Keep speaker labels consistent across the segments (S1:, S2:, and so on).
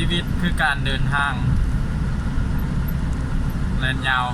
S1: ชีวิตคือการเดินทางแล่นยาว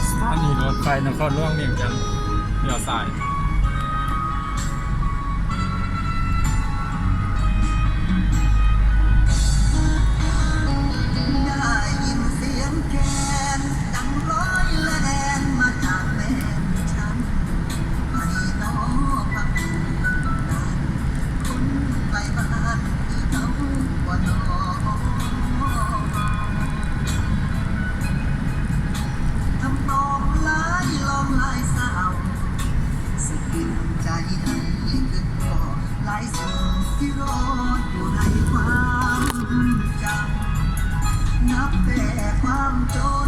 S1: สถานีรถไฟนครหลวงเวียงจันทน์เลี้ยวซ้าย
S2: ได้ยินเสียงแคนดังร้อยละแนนมาจากแม่ฉันให้น้องฟังคนไกลบ้านที่เขาว่าน้องทำนองลายลองลายสาวสิกินใจให้ขึ้นก่อหลายสิ่งที่รออยู่ในความจำ นับแต่ความจน